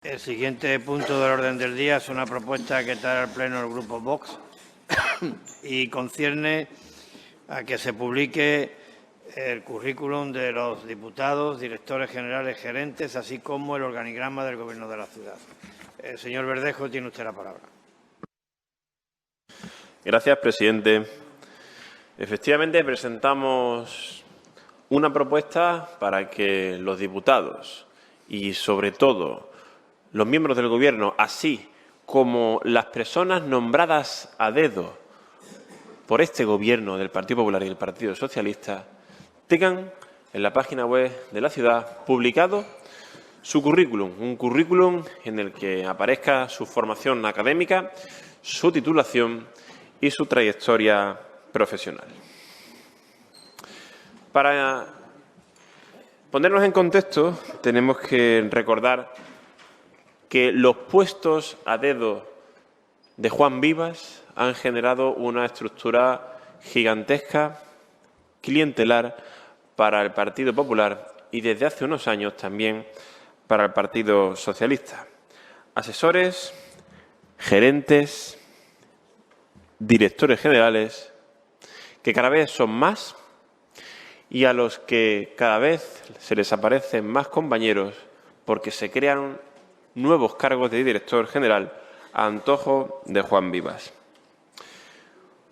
El siguiente punto del orden del día es una propuesta que trae al Pleno el Grupo Vox y concierne a que se publique el currículum de los diputados, directores generales, gerentes, así como el organigrama del Gobierno de la ciudad. Señor Verdejo, tiene usted la palabra. Gracias, presidente. Efectivamente, presentamos una propuesta para que los diputados y, sobre todo, los miembros del Gobierno, así como las personas nombradas a dedo por este Gobierno del Partido Popular y del Partido Socialista, tengan en la página web de la ciudad publicado su currículum, un currículum en el que aparezca su formación académica, su titulación y su trayectoria profesional. Para ponernos en contexto, tenemos que recordar que los puestos a dedo de Juan Vivas han generado una estructura gigantesca, clientelar, para el Partido Popular y desde hace unos años también para el Partido Socialista. Asesores, gerentes, directores generales, que cada vez son más y a los que cada vez se les aparecen más compañeros porque se crean nuevos cargos de director general a antojo de Juan Vivas.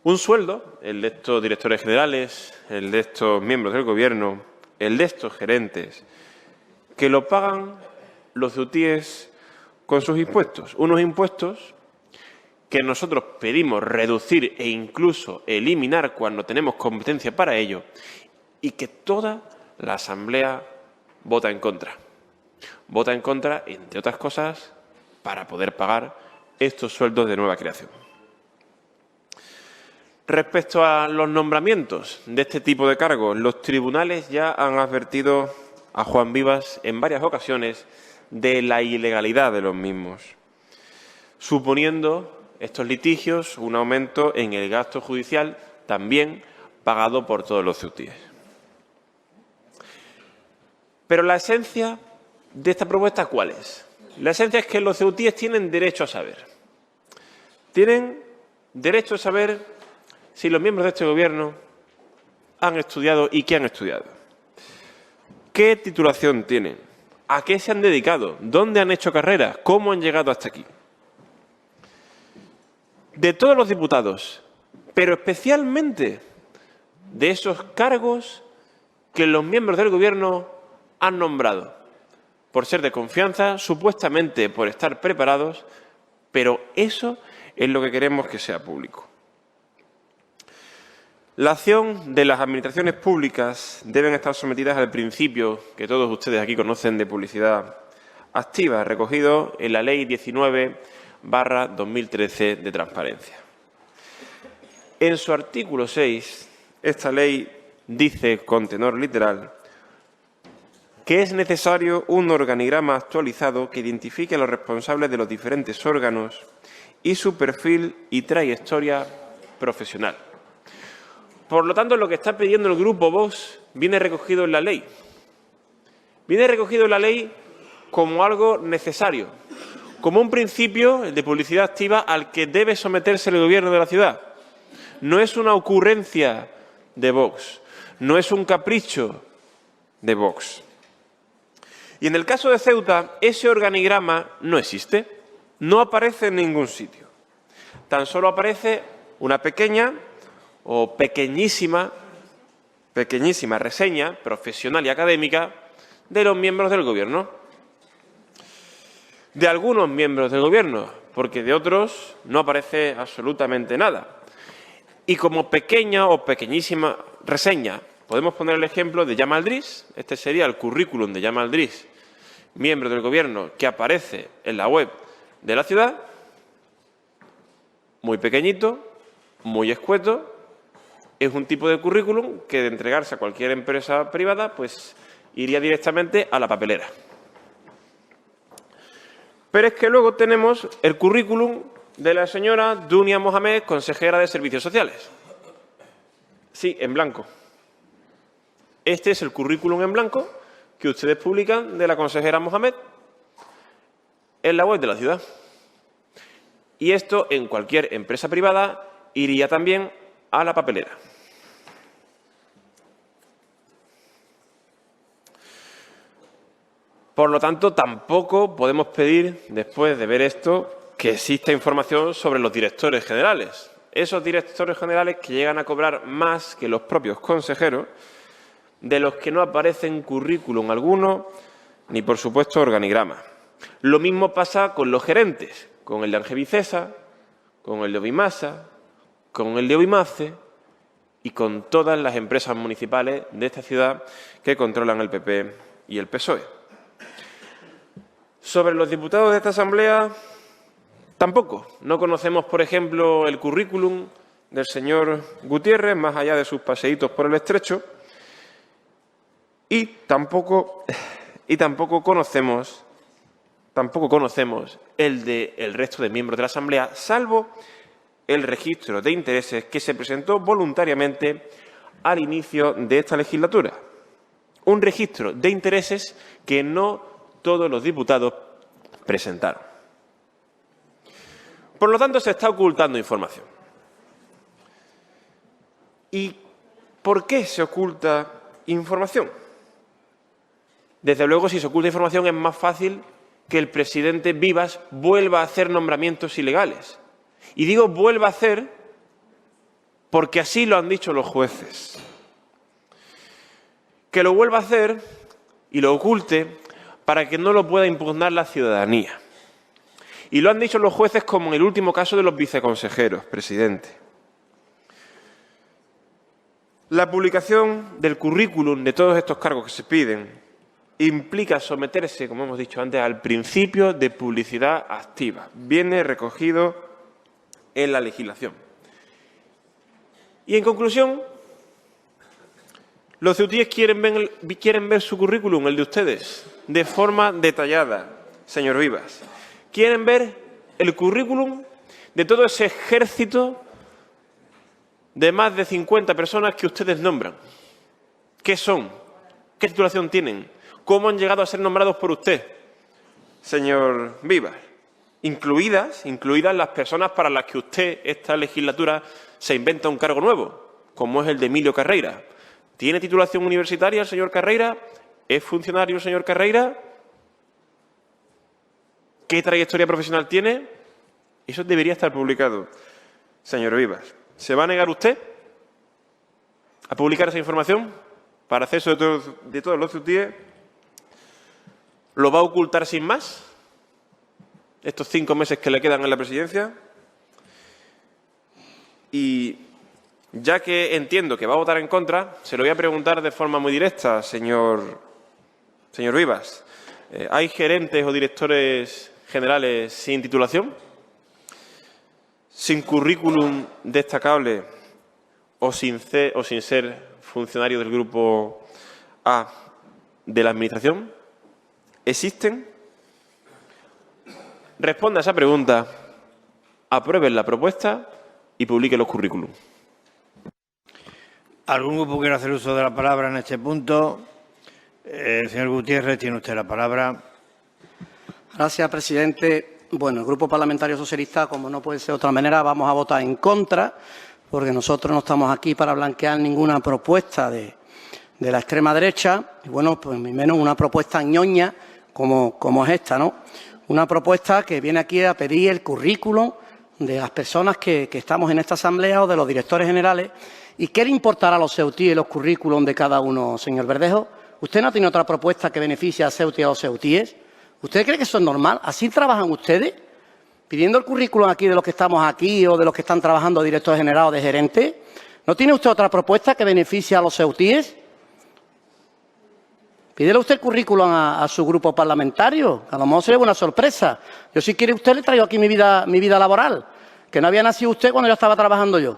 Un sueldo, el de estos directores generales, el de estos miembros del Gobierno, el de estos gerentes, que lo pagan los UTIES con sus impuestos. Unos impuestos que nosotros pedimos reducir e incluso eliminar cuando tenemos competencia para ello y que toda la Asamblea vota en contra. Vota en contra, entre otras cosas, para poder pagar estos sueldos de nueva creación. Respecto a los nombramientos de este tipo de cargos, los tribunales ya han advertido a Juan Vivas en varias ocasiones de la ilegalidad de los mismos, suponiendo estos litigios un aumento en el gasto judicial también pagado por todos los ceutíes. Pero la esencia de esta propuesta, ¿cuál es? La esencia es que los ceutíes tienen derecho a saber. Tienen derecho a saber si los miembros de este Gobierno han estudiado y qué han estudiado. ¿Qué titulación tienen? ¿A qué se han dedicado? ¿Dónde han hecho carrera? ¿Cómo han llegado hasta aquí? De todos los diputados, pero especialmente de esos cargos que los miembros del Gobierno han nombrado, por ser de confianza, supuestamente por estar preparados, pero eso es lo que queremos que sea público. La acción de las administraciones públicas deben estar sometidas al principio que todos ustedes aquí conocen de publicidad activa, recogido en la Ley 19/2013 de transparencia. En su artículo 6, esta ley dice, con tenor literal, que es necesario un organigrama actualizado que identifique a los responsables de los diferentes órganos y su perfil y trayectoria profesional. Por lo tanto, lo que está pidiendo el Grupo Vox viene recogido en la ley. Viene recogido en la ley como algo necesario, como un principio de publicidad activa al que debe someterse el Gobierno de la ciudad. No es una ocurrencia de Vox, no es un capricho de Vox. Y en el caso de Ceuta, ese organigrama no existe, no aparece en ningún sitio. Tan solo aparece una pequeña o pequeñísima reseña profesional y académica de los miembros del Gobierno. De algunos miembros del Gobierno, porque de otros no aparece absolutamente nada. Y como pequeña o pequeñísima reseña, podemos poner el ejemplo de Yamal Driss. Este sería el currículum de Yamal Driss, miembro del Gobierno, que aparece en la web de la ciudad. Muy pequeñito, muy escueto. Es un tipo de currículum que, de entregarse a cualquier empresa privada, pues iría directamente a la papelera. Pero es que luego tenemos el currículum de la señora Dunia Mohamed, consejera de Servicios Sociales. Sí, en blanco. Este es el currículum en blanco que ustedes publican de la consejera Mohamed. en la web de la ciudad. Y esto en cualquier empresa privada iría también a la papelera. Por lo tanto, tampoco podemos pedir, después de ver esto, que exista información sobre los directores generales. Esos directores generales que llegan a cobrar más que los propios consejeros, de los que no aparecen currículum alguno, ni por supuesto organigrama. Lo mismo pasa con los gerentes, con el de Angevicesa, con el de Ovimasa, con el de Ovimace y con todas las empresas municipales de esta ciudad que controlan el PP y el PSOE. Sobre los diputados de esta Asamblea, tampoco. No conocemos, por ejemplo, el currículum del señor Gutiérrez, más allá de sus paseítos por el Estrecho, y tampoco conocemos el del resto de miembros de la Asamblea, salvo el registro de intereses que se presentó voluntariamente al inicio de esta legislatura. Un registro de intereses que no todos los diputados presentaron. Por lo tanto, se está ocultando información. ¿Y por qué se oculta información? Desde luego, si se oculta información, es más fácil que el presidente Vivas vuelva a hacer nombramientos ilegales. Y digo vuelva a hacer porque así lo han dicho los jueces. Que lo vuelva a hacer y lo oculte para que no lo pueda impugnar la ciudadanía. Y lo han dicho los jueces como en el último caso de los viceconsejeros, presidente. La publicación del currículum de todos estos cargos que se piden implica someterse, como hemos dicho antes, al principio de publicidad activa. Viene recogido en la legislación. Y en conclusión, los ceutíes quieren ver su currículum, el de ustedes, de forma detallada, señor Vivas. Quieren ver el currículum de todo ese ejército de más de 50 personas que ustedes nombran. ¿Qué son? ¿Qué titulación tienen? ¿Cómo han llegado a ser nombrados por usted, señor Vivas? Incluidas las personas para las que usted, esta legislatura, se inventa un cargo nuevo, como es el de Emilio Carreira. ¿Tiene titulación universitaria el señor Carreira? ¿Es funcionario el señor Carreira? ¿Qué trayectoria profesional tiene? Eso debería estar publicado, señor Vivas. ¿Se va a negar usted a publicar esa información para acceso de todos los ceutíes? ¿Lo va a ocultar sin más estos 5 meses que le quedan en la presidencia? Y ya que entiendo que va a votar en contra, se lo voy a preguntar de forma muy directa, señor Vivas. ¿Hay gerentes o directores generales sin titulación? ¿Sin currículum destacable o sin ser funcionario del Grupo A de la Administración? ¿Existen? Responda a esa pregunta, aprueben la propuesta y publiquen los currículums. ¿Algún grupo quiere hacer uso de la palabra en este punto? Señor Gutiérrez, tiene usted la palabra. Gracias, presidente. Bueno, el Grupo Parlamentario Socialista, como no puede ser de otra manera, vamos a votar en contra, porque nosotros no estamos aquí para blanquear ninguna propuesta de la extrema derecha, y bueno, pues menos una propuesta ñoña como es esta, ¿no? Una propuesta que viene aquí a pedir el currículum de las personas que estamos en esta asamblea o de los directores generales. ¿Y qué le importará a los ceutíes los currículum de cada uno, señor Verdejo? ¿Usted no tiene otra propuesta que beneficie a Ceuta y a los ceutíes? ¿Usted cree que eso es normal? ¿Así trabajan ustedes? ¿Pidiendo el currículum aquí de los que estamos aquí o de los que están trabajando de director general o de gerente? ¿No tiene usted otra propuesta que beneficie a los ceutíes? Pídele usted el currículum a su grupo parlamentario. A lo mejor sería una sorpresa. Yo, si quiere usted, le traigo aquí mi vida laboral, que no había nacido usted cuando yo estaba trabajando yo.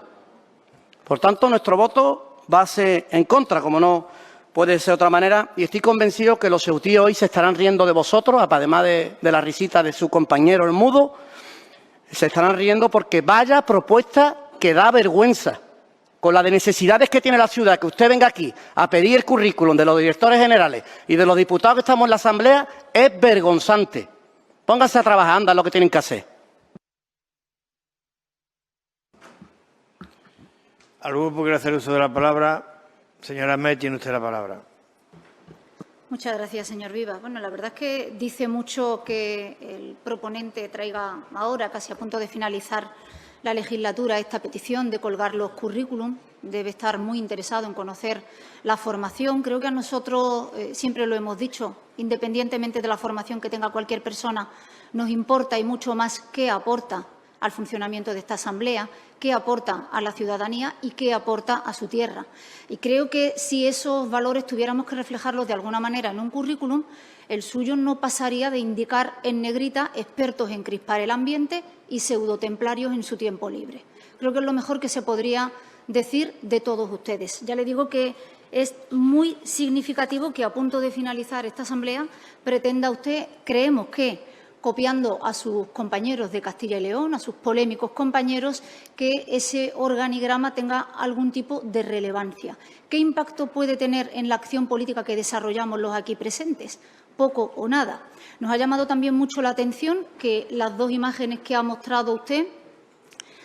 Por tanto, nuestro voto va a ser en contra, como no puede ser de otra manera, y estoy convencido que los ceutíes hoy se estarán riendo de vosotros, además de la risita de su compañero el mudo, se estarán riendo porque vaya propuesta que da vergüenza. Con las necesidades que tiene la ciudad, que usted venga aquí a pedir el currículum de los directores generales y de los diputados que estamos en la Asamblea, es vergonzante. Pónganse a trabajar, anda, lo que tienen que hacer. Al grupo quiere hacer uso de la palabra. Señora Ahmed, tiene usted la palabra. Muchas gracias, señor Vivas. Bueno, la verdad es que dice mucho que el proponente traiga ahora, casi a punto de finalizar la legislatura, esta petición de colgar los currículum. Debe estar muy interesado en conocer la formación. Creo que a nosotros, siempre lo hemos dicho, independientemente de la formación que tenga cualquier persona, nos importa y mucho más qué aporta al funcionamiento de esta Asamblea, qué aporta a la ciudadanía y qué aporta a su tierra. Y creo que si esos valores tuviéramos que reflejarlos de alguna manera en un currículum, el suyo no pasaría de indicar en negrita expertos en crispar el ambiente y pseudotemplarios en su tiempo libre. Creo que es lo mejor que se podría decir de todos ustedes. Ya le digo que es muy significativo que a punto de finalizar esta Asamblea pretenda usted, creemos que, copiando a sus compañeros de Castilla y León, a sus polémicos compañeros, que ese organigrama tenga algún tipo de relevancia. ¿Qué impacto puede tener en la acción política que desarrollamos los aquí presentes? Poco o nada. Nos ha llamado también mucho la atención que las dos imágenes que ha mostrado usted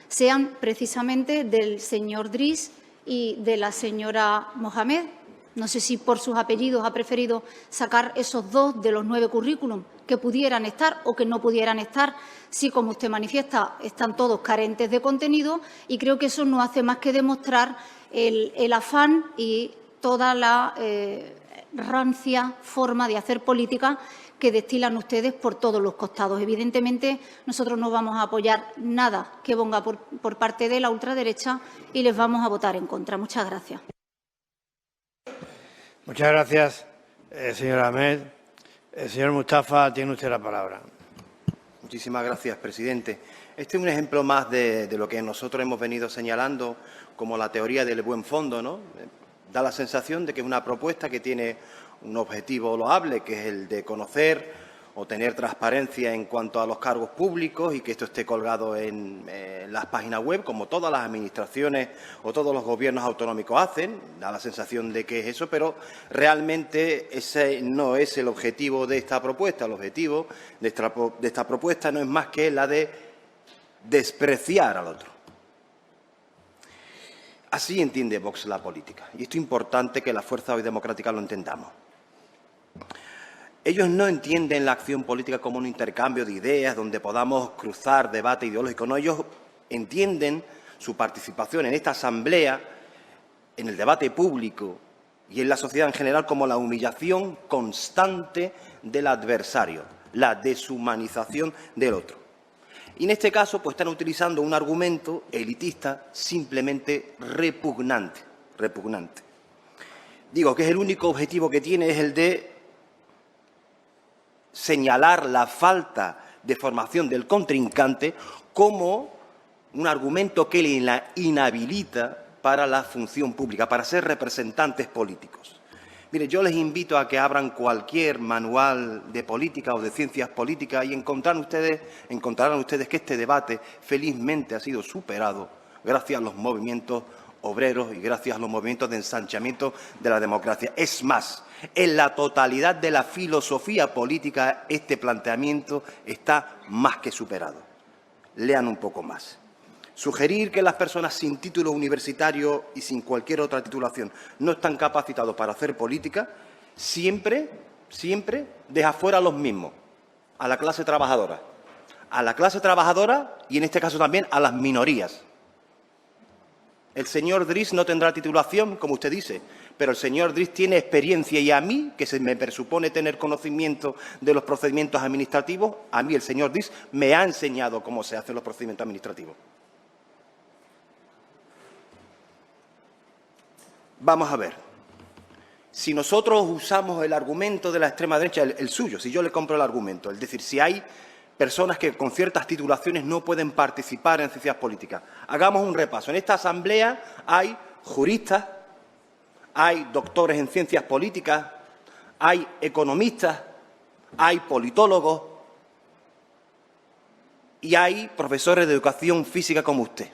sean precisamente del señor Driss y de la señora Mohamed. No sé si por sus apellidos ha preferido sacar esos dos de los 9 currículum que pudieran estar o que no pudieran estar, si, como usted manifiesta, están todos carentes de contenido, y creo que eso no hace más que demostrar el afán y toda la rancia forma de hacer política que destilan ustedes por todos los costados. Evidentemente, nosotros no vamos a apoyar nada que venga por parte de la ultraderecha y les vamos a votar en contra. Muchas gracias. Muchas gracias, señora Ahmed. Señor Mustafa, tiene usted la palabra. Muchísimas gracias, presidente. Este es un ejemplo más de lo que nosotros hemos venido señalando como la teoría del buen fondo, ¿no? Da la sensación de que es una propuesta que tiene un objetivo loable, que es el de conocer o tener transparencia en cuanto a los cargos públicos y que esto esté colgado en las páginas web, como todas las administraciones o todos los gobiernos autonómicos hacen. Da la sensación de que es eso, pero realmente ese no es el objetivo de esta propuesta. El objetivo de esta propuesta no es más que la de despreciar al otro. Así entiende Vox la política, y esto es importante que la fuerza hoy democrática lo entendamos. Ellos no entienden la acción política como un intercambio de ideas donde podamos cruzar debate ideológico. No, ellos entienden su participación en esta Asamblea, en el debate público y en la sociedad en general como la humillación constante del adversario, la deshumanización del otro. Y en este caso, pues están utilizando un argumento elitista simplemente repugnante. Digo que es el único objetivo que tiene, es el de señalar la falta de formación del contrincante como un argumento que le inhabilita para la función pública, para ser representantes políticos. Mire, yo les invito a que abran cualquier manual de política o de ciencias políticas y encontrarán ustedes que este debate felizmente ha sido superado gracias a los movimientos obreros y gracias a los movimientos de ensanchamiento de la democracia. Es más, en la totalidad de la filosofía política este planteamiento está más que superado. Lean un poco más. Sugerir que las personas sin título universitario y sin cualquier otra titulación no están capacitados para hacer política, siempre deja fuera a los mismos, a la clase trabajadora. A la clase trabajadora y, en este caso, también a las minorías. El señor Driss no tendrá titulación, como usted dice, pero el señor Driss tiene experiencia y a mí, que se me presupone tener conocimiento de los procedimientos administrativos, a mí el señor Driss me ha enseñado cómo se hacen los procedimientos administrativos. Vamos a ver, si nosotros usamos el argumento de la extrema derecha, el suyo, si yo le compro el argumento, es decir, si hay personas que con ciertas titulaciones no pueden participar en ciencias políticas. Hagamos un repaso. En esta Asamblea hay juristas, hay doctores en ciencias políticas, hay economistas, hay politólogos y hay profesores de educación física como usted.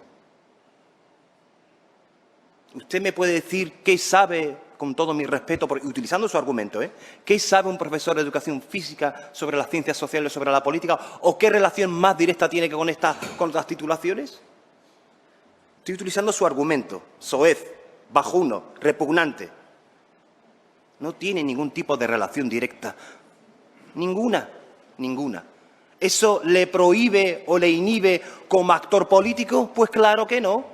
¿Usted me puede decir qué sabe con todo mi respeto, y utilizando su argumento, ¿qué sabe un profesor de educación física sobre las ciencias sociales, sobre la política? ¿O qué relación más directa tiene que con otras titulaciones? Estoy utilizando su argumento, soez, bajuno, repugnante. No tiene ningún tipo de relación directa. Ninguna. ¿Eso le prohíbe o le inhibe como actor político? Pues claro que no.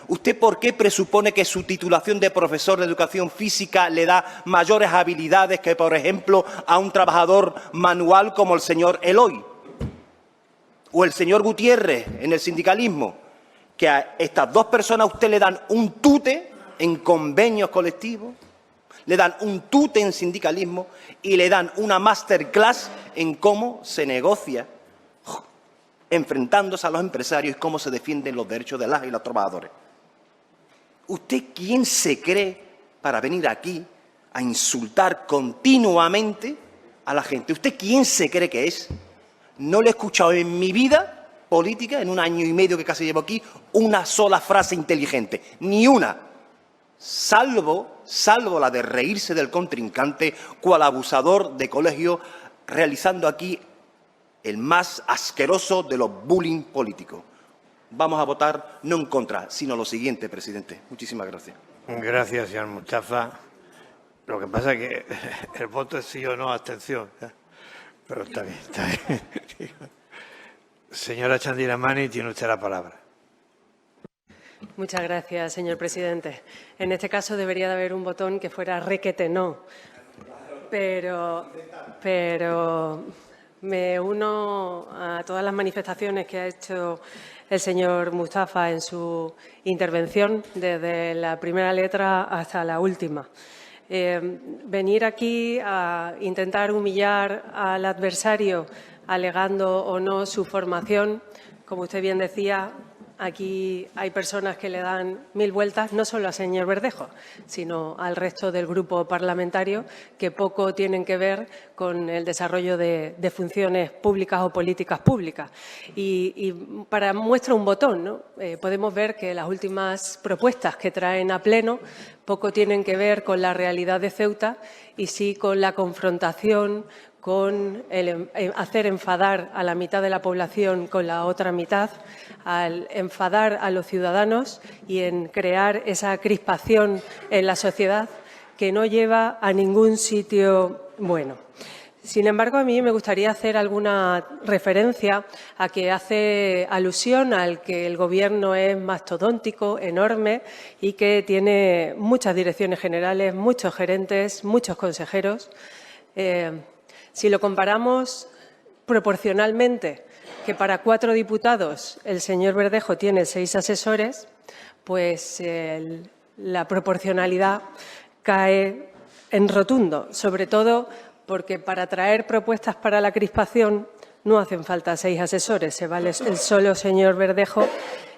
¿Usted por qué presupone que su titulación de profesor de educación física le da mayores habilidades que, por ejemplo, a un trabajador manual como el señor Eloy? O el señor Gutiérrez en el sindicalismo, que a estas dos personas usted le dan un tute en convenios colectivos, le dan un tute en sindicalismo y le dan una masterclass en cómo se negocia enfrentándose a los empresarios y cómo se defienden los derechos de las y los trabajadores. ¿Usted quién se cree para venir aquí a insultar continuamente a la gente? ¿Usted quién se cree que es? No le he escuchado en mi vida política, en un año y medio que casi llevo aquí, una sola frase inteligente, ni una, salvo la de reírse del contrincante cual abusador de colegio, realizando aquí el más asqueroso de los bullying políticos. Vamos a votar no en contra, sino lo siguiente, presidente. Muchísimas gracias. Gracias, señor Mustafa. Lo que pasa es que el voto es sí o no, abstención. Pero está bien. Señora Chandiramani, tiene usted la palabra. Muchas gracias, señor presidente. En este caso debería de haber un botón que fuera requete no, pero me uno a todas las manifestaciones que ha hecho el señor Mustafa en su intervención, desde la primera letra hasta la última. Venir aquí a intentar humillar al adversario alegando o no su formación, como usted bien decía, aquí hay personas que le dan 1000 vueltas, no solo al señor Verdejo, sino al resto del grupo parlamentario, que poco tienen que ver con el desarrollo de funciones públicas o políticas públicas. Y para muestra un botón, ¿no? Podemos ver que las últimas propuestas que traen a pleno poco tienen que ver con la realidad de Ceuta y sí con la confrontación, con el hacer enfadar a la mitad de la población con la otra mitad, al enfadar a los ciudadanos y en crear esa crispación en la sociedad que no lleva a ningún sitio bueno. Sin embargo, a mí me gustaría hacer alguna referencia a que hace alusión al que el Gobierno es mastodóntico, enorme y que tiene muchas direcciones generales, muchos gerentes, muchos consejeros. Si lo comparamos proporcionalmente, que para 4 diputados el señor Verdejo tiene 6 asesores, pues la proporcionalidad cae en rotundo, sobre todo porque para traer propuestas para la crispación no hacen falta 6 asesores, se vale el solo señor Verdejo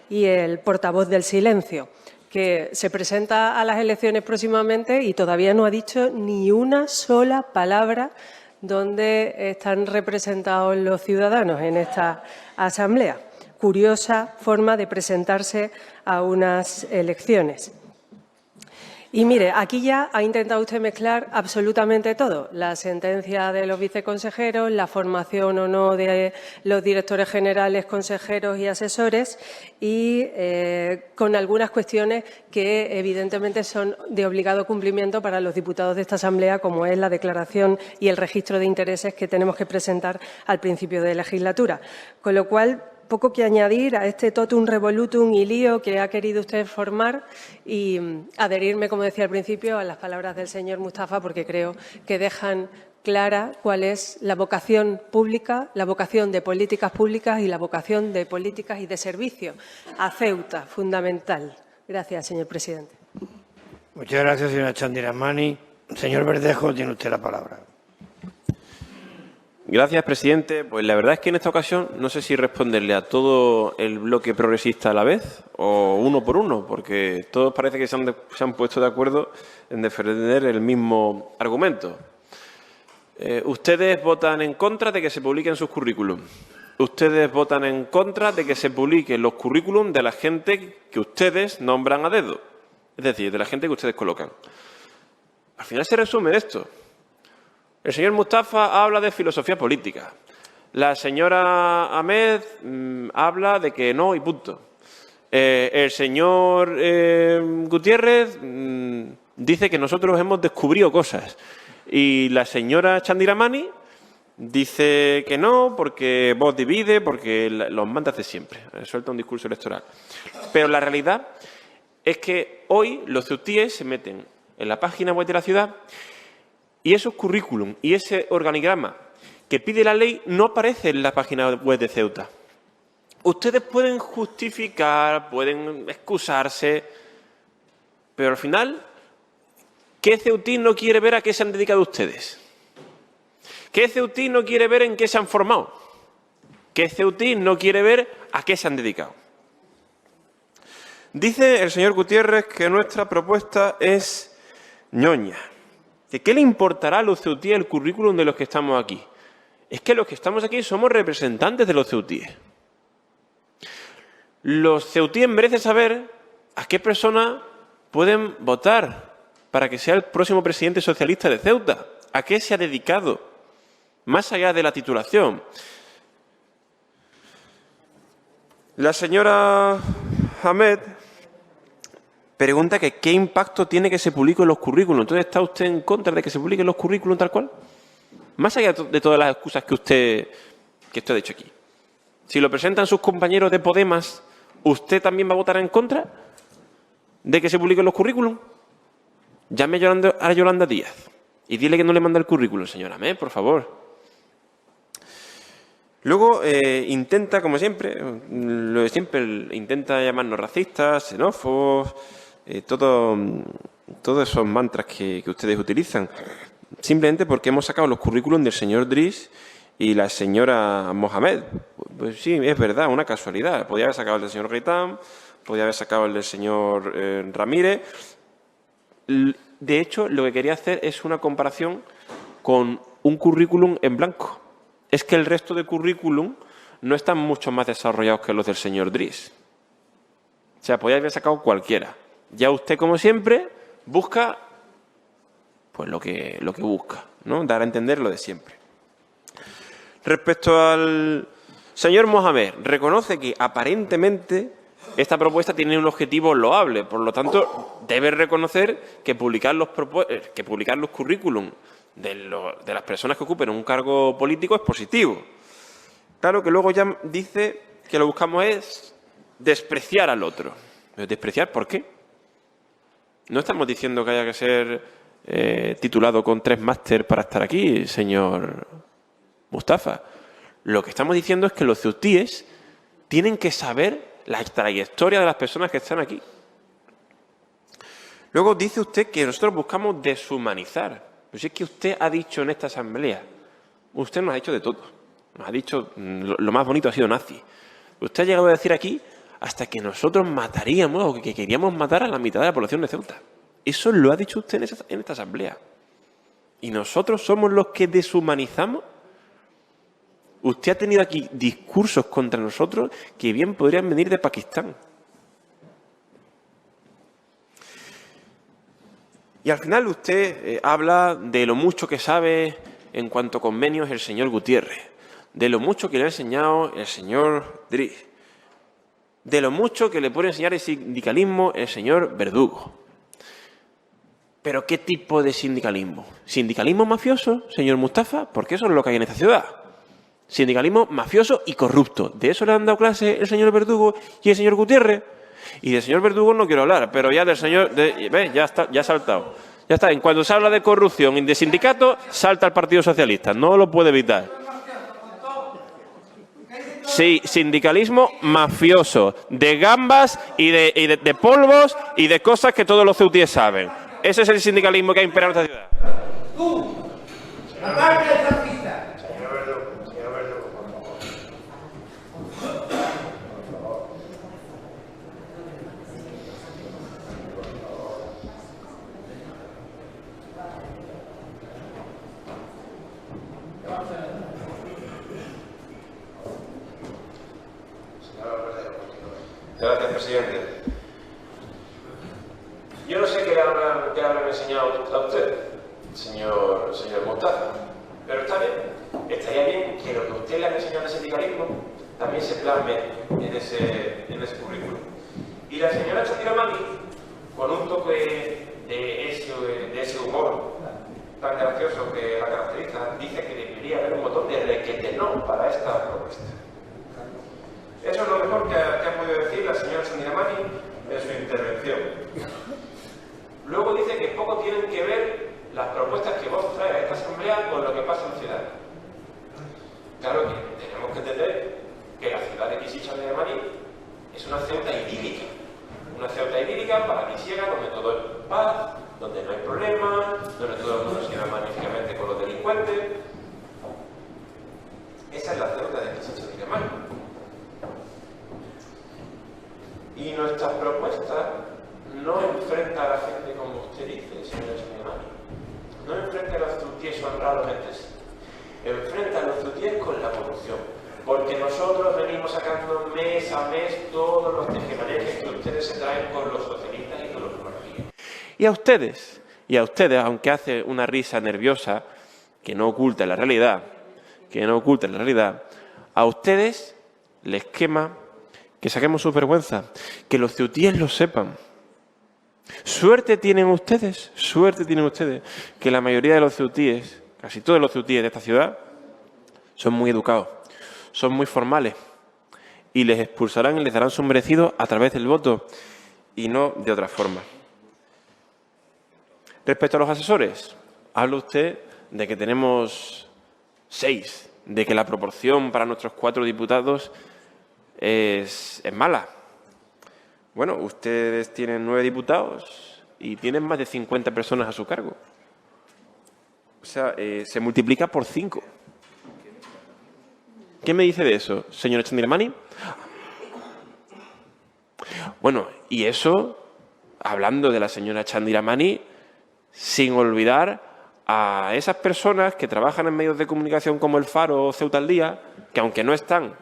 y el portavoz del silencio, que se presenta a las elecciones próximamente y todavía no ha dicho ni una sola palabra donde están representados los ciudadanos en esta asamblea. Curiosa forma de presentarse a unas elecciones. Y mire, aquí ya ha intentado usted mezclar absolutamente todo. La sentencia de los viceconsejeros, la formación o no de los directores generales, consejeros y asesores y con algunas cuestiones que evidentemente son de obligado cumplimiento para los diputados de esta Asamblea, como es la declaración y el registro de intereses que tenemos que presentar al principio de legislatura. Con lo cual, poco que añadir a este totum revolutum y lío que ha querido usted formar y adherirme, como decía al principio, a las palabras del señor Mustafa, porque creo que dejan clara cuál es la vocación pública, la vocación de políticas públicas y la vocación de políticas y de servicio a Ceuta, fundamental. Gracias, señor presidente. Muchas gracias, señora Chandiramani. Señor Verdejo, tiene usted la palabra. Gracias, presidente. Pues la verdad es que en esta ocasión no sé si responderle a todo el bloque progresista a la vez o uno por uno, porque todos parece que se han puesto de acuerdo en defender el mismo argumento. Ustedes votan en contra de que se publiquen sus currículum. Ustedes votan en contra de que se publiquen los currículum de la gente que ustedes nombran a dedo. es decir, de la gente que ustedes colocan. Al final se resume esto. El señor Mustafa habla de filosofía política. La señora Ahmed habla de que no y punto. El señor Gutiérrez dice que nosotros hemos descubrido cosas. Y la señora Chandiramani dice que no, porque Vox divide, porque los manda de siempre. Suelta un discurso electoral. Pero la realidad es que hoy los ceutíes se meten en la página web de la ciudad y esos currículum y ese organigrama que pide la ley no aparece en la página web de Ceuta. Ustedes pueden justificar, pueden excusarse, pero al final, ¿qué ceutí no quiere ver a qué se han dedicado ustedes? ¿Qué ceutí no quiere ver en qué se han formado? ¿Qué ceutí no quiere ver a qué se han dedicado? Dice el señor Gutiérrez que nuestra propuesta es ñoña. ¿De qué le importará a los ceutíes el currículum de los que estamos aquí? Es que los que estamos aquí somos representantes de los ceutíes. Los ceutíes merecen saber a qué persona pueden votar para que sea el próximo presidente socialista de Ceuta. ¿A qué se ha dedicado? Más allá de la titulación. La señora Ahmed pregunta que qué impacto tiene que se publiquen los currículos. Entonces, ¿está usted en contra de que se publiquen los currículos tal cual? Más allá de todas las excusas que usted ha dicho aquí. Si lo presentan sus compañeros de Podemos, ¿usted también va a votar en contra de que se publiquen los currículos? Llame a Yolanda Díaz y dile que no le manda el currículum, señora Ahmed, por favor. Luego intenta, como siempre, intenta llamarnos racistas, xenófobos, todos esos mantras que ustedes utilizan, simplemente porque hemos sacado los currículums del señor Driss y la señora Mohamed. Pues sí, es verdad, una casualidad. Podía haber sacado el del señor Gaitán, podía haber sacado el del señor Ramírez. De hecho, lo que quería hacer es una comparación con un currículum en blanco. Es que el resto de currículum no están mucho más desarrollados que los del señor Driss. O sea, podía haber sacado cualquiera. Ya usted, como siempre, busca pues lo que busca, ¿no? Dar a entender lo de siempre. Respecto al señor Mohamed, reconoce que aparentemente esta propuesta tiene un objetivo loable, por lo tanto, debe reconocer que publicar los currículum de las personas que ocupen un cargo político es positivo. Claro que luego ya dice que lo que buscamos es despreciar al otro. ¿Pero despreciar por qué? No estamos diciendo que haya que ser titulado con 3 máster para estar aquí, señor Mustafa. Lo que estamos diciendo es que los ceutíes tienen que saber la trayectoria de las personas que están aquí. Luego dice usted que nosotros buscamos deshumanizar. Pues es que usted ha dicho en esta asamblea, usted nos ha dicho de todo. Nos ha dicho, lo más bonito ha sido nazi. Usted ha llegado a decir aquí hasta que nosotros mataríamos o que queríamos matar a la mitad de la población de Ceuta. Eso lo ha dicho usted en esta asamblea. ¿Y nosotros somos los que deshumanizamos? Usted ha tenido aquí discursos contra nosotros que bien podrían venir de Pakistán. Y al final usted habla de lo mucho que sabe en cuanto a convenios el señor Gutiérrez, de lo mucho que le ha enseñado el señor Driss, de lo mucho que le puede enseñar el sindicalismo el señor Verdugo. ¿Pero qué tipo de sindicalismo? ¿Sindicalismo mafioso, señor Mustafa? Porque eso es lo que hay en esta ciudad. Sindicalismo mafioso y corrupto. ¿De eso le han dado clase el señor Verdugo y el señor Gutiérrez? Y del señor Verdugo no quiero hablar, pero ya del señor... ya está, ya ha saltado. Ya está, en cuanto se habla de corrupción y de sindicatos, salta al Partido Socialista. No lo puede evitar. Sí, sindicalismo mafioso, de gambas y de polvos y de cosas que todos los ceutíes saben. Ese es el sindicalismo que ha imperado en esta ciudad. Gracias, presidente. Yo señor Mostaza. Pero está bien, estaría bien que lo que usted le ha enseñado de sindicalismo también se plasme en ese currículum. Y la señora Chandiramani, con un toque de ese humor tan gracioso que la caracteriza, dice que debería haber un botón de requete no para esta propuesta. Eso es lo mejor que ha podido decir la señora Chandiramani en su intervención. Luego dice que poco tienen que ver las propuestas que vos traes a esta asamblea con lo que pasa en la ciudad. Claro que tenemos que entender que la ciudad de Quisí Chandiramani es una Ceuta idílica. Una Ceuta idílica, paradisíaca, donde todo es paz, donde no hay problemas, donde todo el mundo se lleva magníficamente con los delincuentes. Esa es la Ceuta de Quisí Chandiramani. Y nuestras propuestas no enfrentan a la gente como usted dice, señora Chandiramani. No enfrenta a los zutíes honradamente, sí. Enfrenta a los zutíes con la corrupción. Porque nosotros venimos sacando mes a mes todos los tejemanejes que ustedes se traen con los socialistas y con los monarquías. Y a ustedes, aunque hace una risa nerviosa, que no oculta la realidad, a ustedes les quema que saquemos su vergüenza, que los ceutíes lo sepan. Suerte tienen ustedes, que la mayoría de los ceutíes, casi todos los ceutíes de esta ciudad, son muy educados, son muy formales y les expulsarán y les darán su merecido a través del voto y no de otra forma. Respecto a los asesores, habla usted de que tenemos 6, de que la proporción para nuestros 4 diputados es mala. Bueno, ustedes tienen 9 diputados y tienen más de 50 personas a su cargo. O sea, se multiplica por 5. ¿Qué me dice de eso, señora Chandiramani? Bueno, y eso, hablando de la señora Chandiramani, sin olvidar a esas personas que trabajan en medios de comunicación como El Faro o Ceuta al Día, que aunque no están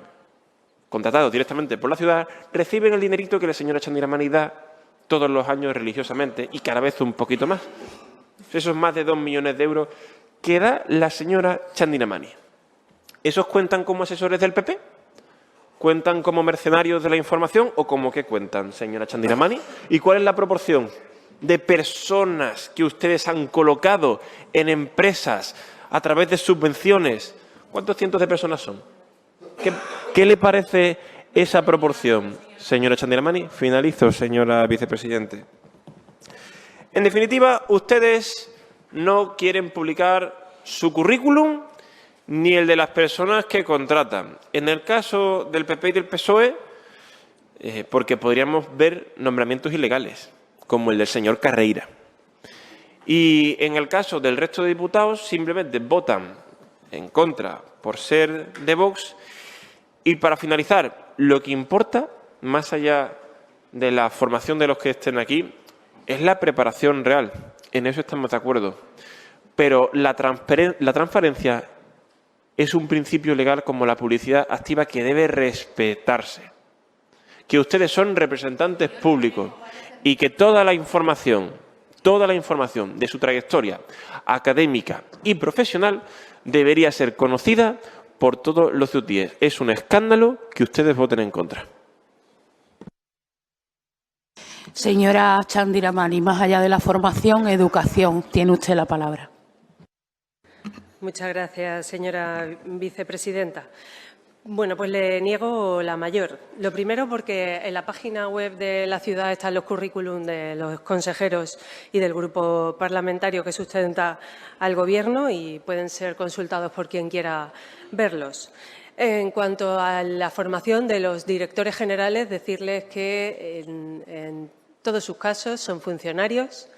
contratados directamente por la ciudad, reciben el dinerito que la señora Chandiramani da todos los años religiosamente y cada vez un poquito más. Esos más de 2 millones de euros que da la señora Chandiramani. ¿Esos cuentan como asesores del PP? ¿Cuentan como mercenarios de la información o como qué cuentan, señora Chandiramani? ¿Y cuál es la proporción de personas que ustedes han colocado en empresas a través de subvenciones? ¿Cuántos cientos de personas son? ¿Qué le parece esa proporción, señora Chandiramani? Finalizo, señora vicepresidente. En definitiva, ustedes no quieren publicar su currículum ni el de las personas que contratan. En el caso del PP y del PSOE, porque podríamos ver nombramientos ilegales, como el del señor Carreira. Y en el caso del resto de diputados, simplemente votan en contra por ser de Vox. Y para finalizar, lo que importa, más allá de la formación de los que estén aquí, es la preparación real. En eso estamos de acuerdo. Pero la transparencia es un principio legal como la publicidad activa que debe respetarse. Que ustedes son representantes públicos y que toda la información de su trayectoria académica y profesional debería ser conocida por todos los ceutíes. Es un escándalo que ustedes voten en contra. Señora Chandiramani, más allá de la formación, educación, tiene usted la palabra. Muchas gracias, señora vicepresidenta. Bueno, pues le niego la mayor. Lo primero porque en la página web de la ciudad están los currículum de los consejeros y del grupo parlamentario que sustenta al Gobierno y pueden ser consultados por quien quiera verlos. En cuanto a la formación de los directores generales, decirles que en todos sus casos son funcionarios,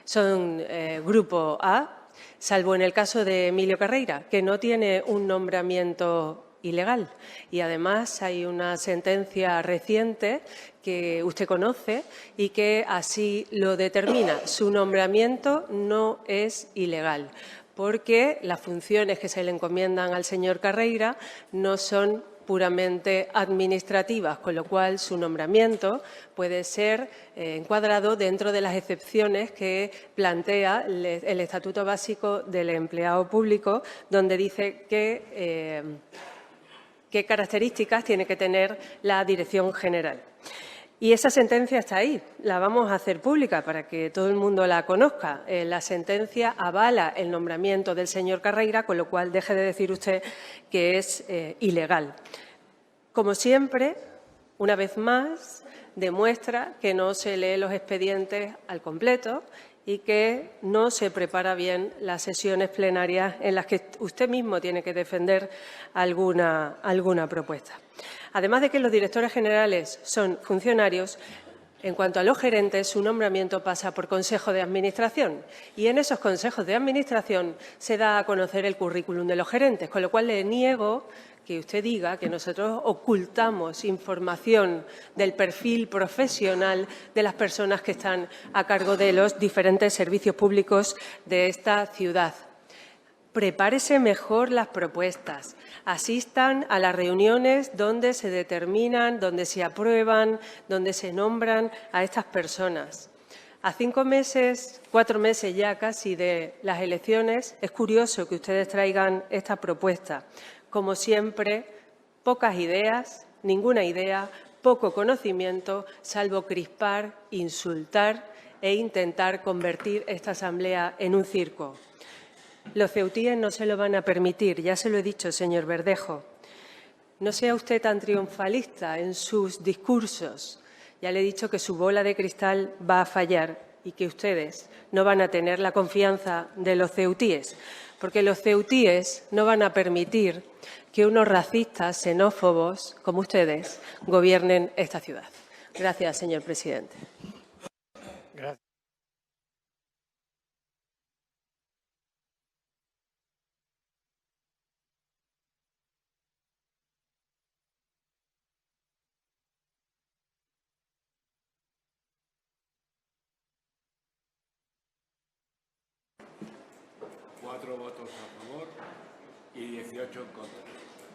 son grupo A, salvo en el caso de Emilio Carreira, que no tiene un nombramiento ilegal. Y además hay una sentencia reciente que usted conoce y que así lo determina. Su nombramiento no es ilegal, porque las funciones que se le encomiendan al señor Carreira no son puramente administrativas, con lo cual su nombramiento puede ser encuadrado dentro de las excepciones que plantea el Estatuto Básico del Empleado Público, donde dice qué características tiene que tener la Dirección General. Y esa sentencia está ahí, la vamos a hacer pública para que todo el mundo la conozca. La sentencia avala el nombramiento del señor Carreira, con lo cual deje de decir usted que es ilegal. Como siempre, una vez más, demuestra que no se lee los expedientes al completo y que no se prepara bien las sesiones plenarias en las que usted mismo tiene que defender alguna propuesta. Además de que los directores generales son funcionarios, en cuanto a los gerentes, su nombramiento pasa por Consejo de Administración y en esos consejos de administración se da a conocer el currículum de los gerentes, con lo cual le niego que usted diga que nosotros ocultamos información del perfil profesional de las personas que están a cargo de los diferentes servicios públicos de esta ciudad. Prepárese mejor las propuestas, asistan a las reuniones donde se determinan, donde se aprueban, donde se nombran a estas personas. A 5 meses, 4 meses ya casi de las elecciones, es curioso que ustedes traigan esta propuesta. Como siempre, pocas ideas, ninguna idea, poco conocimiento, salvo crispar, insultar e intentar convertir esta Asamblea en un circo. Los ceutíes no se lo van a permitir, ya se lo he dicho, señor Verdejo. No sea usted tan triunfalista en sus discursos. Ya le he dicho que su bola de cristal va a fallar y que ustedes no van a tener la confianza de los ceutíes, porque los ceutíes no van a permitir que unos racistas xenófobos como ustedes gobiernen esta ciudad. Gracias, señor presidente. Gracias. Cuatro votos a favor y 18 en contra.